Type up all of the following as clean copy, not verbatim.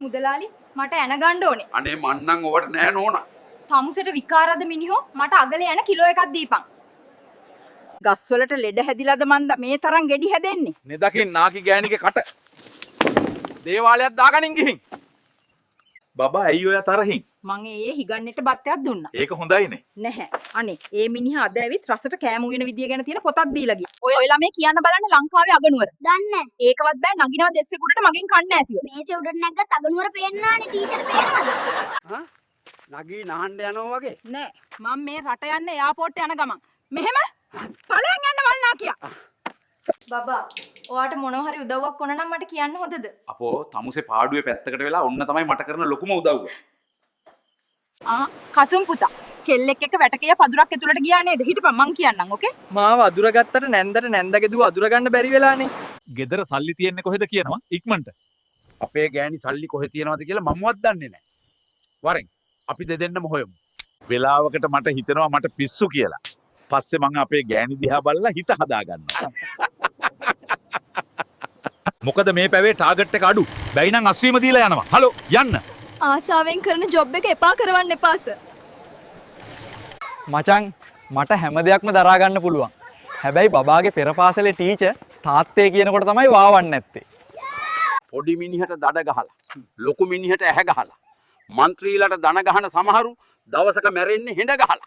මුදලාලි මට එන ගන්න ඕනේ. අනේ මන්නම් ඔවට නෑ නෝනා. තමුසෙට විකාරද මිනිහෝ මට අගලේ යන කිලෝ එකක් දීපන්. ගස්වලට ලෙඩ හැදිලාද මන්ද මේ තරම් ගෙඩි හැදෙන්නේ? නෙදකින් නාකි ගෑණිගේ කට. දේවාලයක් දාගනින් ගිහින්. බබා ඇයි ඔය තරහින්? මං ඒ හිගන්නෙට බත්තයක් දුන්නා. ඒක හොඳයිනේ. නැහැ. අනේ ඒ මිනිහා අද ඇවිත් රසට කෑම උයන විදිය ගැන තියෙන පොතක් දීලා ගියා. ඔය ළමයි කියන්න බලන්න ලංකාවේ අගනුවර. දන්නේ ඒකවත් බෑ නගිනව දෙස්සෙකුට මගෙන් කන්න ඇතිව. මේසේ උඩට නැග්ගත් අගනුවර පේන්නානේ ටීචර් පේනවද? නගී නහන්න යනවා වගේ. නෑ. මම මේ රට යන්නේ එයාපෝට් යන ගමන්. මෙහෙම ඵලයන් යන්න වල්නා කියා. බබා ඔයාට මොනවා හරි උදව්වක් ඕන නම් මට කියන්න හොඳද? අපෝ තමුසේ පාඩුවේ පැත්තකට වෙලා ඔන්න තමයි මට කරන ලොකුම උදව්ව. කසුම් පුතා. කෙල්ලෙක් එක්ක වැටකේ පදුරක් ඇතුළට ගියා නේද? හිටපන් මං කියන්නම් ඕකේ? මාව අදුරගත්තට නැන්දට නැන්දගේ දුව අදුර ගන්න බැරි වෙලානේ. ගෙදර සල්ලි තියෙන්නේ කොහෙද කියනවා ඉක්මනට. අපේ ගෑණි සල්ලි කොහෙ තියනවද කියලා මමවත් දන්නේ නැහැ. වරෙන් අපි දෙදෙන්නම හොයමු. වෙලාවකට මට හිතෙනවා මට පිස්සු කියලා. පස්සේ මම අපේ ගෑණි දිහා බලලා හිත හදා ගන්නවා. මොකද මේ පැවේ ටාගට් එක අඩු. බැයි නම් අස්වීම දීලා යනවා. හලෝ යන්න. ආසාවෙන් කරන ජොබ් එක එපා කරවන්න එපා සර්. මචං මට හැම දෙයක්ම දරා ගන්න පුළුවන්. හැබැයි බබාගේ පෙර පාසලේ ටීචර් තාත්තේ කියනකොට තමයි වාවන්නේ නැත්තේ. පොඩි මිනිහට දඩ ගහලා, ලොකු මිනිහට ඇහැ ගහලා, മന്ത്രിලාට දන ගහන සමහරු දවසක මැරෙන්නේ හෙඬ ගහලා.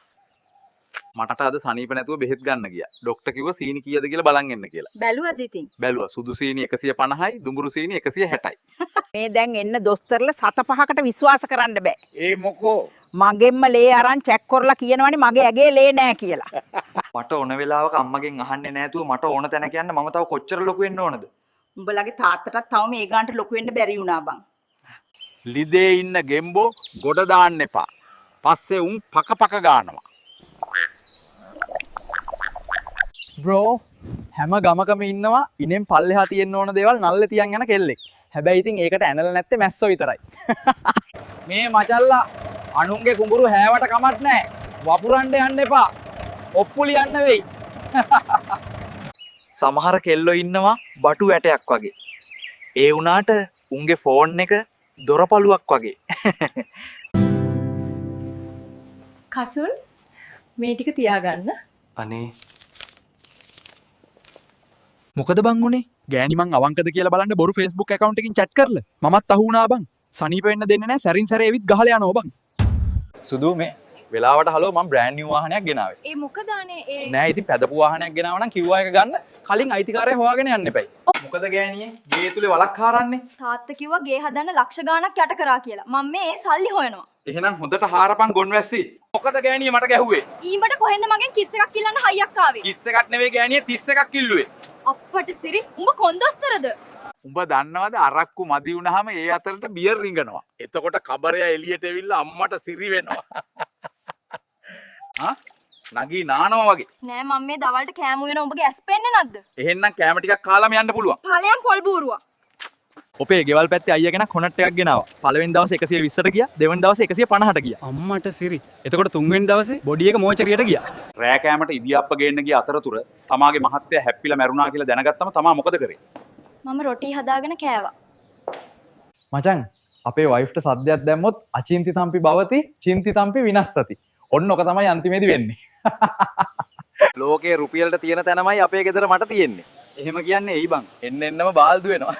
මට අද සනීප නැතුව බෙහෙත් ගන්න ගියා. ડોක්ටර් කිව්වා සීනි කීයද කියලා බලන් එන්න කියලා. බැලුවද ඉතින්? බැලුවා. සුදු සීනි 150යි, දුඹුරු සීනි 160යි. මේ දැන් එන්න දොස්තරලා 7-5කට විශ්වාස කරන්න බෑ. ඒ මොකෝ? මගෙන්ම ලේ අරන් චෙක් කරලා කියනවනේ මගේ ඇගේ ලේ නෑ කියලා. මට ඕන වෙලාවක අම්මගෙන් අහන්නේ නැතුව මට ඕන තැනක යන්න මම තව කොච්චර ලොකු වෙන්න ඕනද? උඹලගේ තාත්තටත් තව මේ ගානට ලොකු වෙන්න බැරි වුණා බං. ලිදේ ඉන්න ගෙම්බෝ ගොඩ දාන්න එපා. පස්සේ උන් පක ගානවා. බ්‍රෝ හැම ගමකම ඉන්නවා ඉනෙන් පල්ලෙහා තියෙන්න ඕන දේවල් නල්ලේ තියන් යන කෙල්ලෙක්. හැබැයි ඉතින් ඒකට ඇනලා නැත්තේ මැස්සෝ විතරයි. මේ මචල්ලා අනුන්ගේ කුඹුරු හැවට කමක් නැහැ. වපුරන්න යන්න එපා. ඔප්පු ලියන්න වෙයි. සමහර කෙල්ලෝ ඉන්නවා බටු වැටයක් වගේ. ඒ වුණාට උන්ගේ ෆෝන් එක දොරපළුවක් වගේ. කසුල් මේ ටික තියාගන්න. අනේ මොකද බං උනේ? ගෑණි මං අවංකද කියලා බලන්න බොරු Facebook account එකකින් chat කරලා මමත් අහු වුණා බං. සනීප වෙන්න දෙන්නේ නැහැ. සැරින් සැරේ එවිත් ගහලා යනවා බං. සුදු මේ වෙලාවට හලෝ මම බ්‍රෑන්ඩ් නිව් වාහනයක් ගෙනාවේ. ඒ මොකද අනේ ඒ නෑ ඉතින් පැදපු වාහනයක් ගෙනාව නම් කිව්වා එක ගන්න කලින් අයිතිකාරය හොයාගෙන යන්න එපයි. මොකද ගෑණියේ ගේ තුලේ වලක් හාරන්නේ. තාත්තා කිව්වා ගේ හදන්න ලක්ෂ ගාණක් යට කරා කියලා. මම මේ සල්ලි හොයනවා. එහෙනම් හොඳට හාරපන් ගොන්වැස්සි. මොකද ගෑණියේ මට ගැහුවේ? ඊඹට කොහෙන්ද මගෙන් කිස් එකක් කිල්ලන්න හයියක් ආවේ? කිස් එකක් නෙවෙයි ගෑණියේ 31ක් කිල්ලුවේ. අප්පට සිරි උඹ කොන්දොස්තරද? උඹ දන්නවද අරක්කු මදි වුණාම ඒ අතරට බියර් රිංගනවා. එතකොට කබරයා එළියට එවිල්ලා අම්මට සිරි වෙනවා. නගී නානවා වගේ. නෑ මම මේ දවල්ට කෑම උයන උඹගේ ඇස් පෙන්නේ නැද්ද? එහෙනම් කැම ටිකක් කාලාම යන්න පුළුවන්. ඵලයන් පොල් බූරුවා. ඔපේ ගෙවල් පැත්තේ අයියා කෙනෙක් හොනට් එකක් ගෙනාවා. පළවෙනි දවසේ 120ට ගියා, දෙවෙනි දවසේ 150ට ගියා. අම්මට සිරි. එතකොට තුන්වෙනි දවසේ බොඩි එක මෝචරියට ගියා. රෑ කෑමට ඉදියාප්ප ගේන්න ගිය අතරතුර තමාගේ මහත්තයා හැප්පිලා මැරුණා කියලා දැනගත්තම තමා මොකද කරේ? මම රොටි හදාගෙන කෑවා. මචං අපේ වයිෆ්ට සද්දයක් දැම්මොත් අචින්ති තම්පි භවති, චින්ති තම්පි විනස්සති. ඔන්න ඔක තමයි අන්තිමේදී වෙන්නේ. ලෝකේ රුපියලට තියෙන තැනමයි අපේ ගෙදර මට තියෙන්නේ. එහෙම කියන්නේ එයි බං. එන්න එන්නම බාල්දු වෙනවා.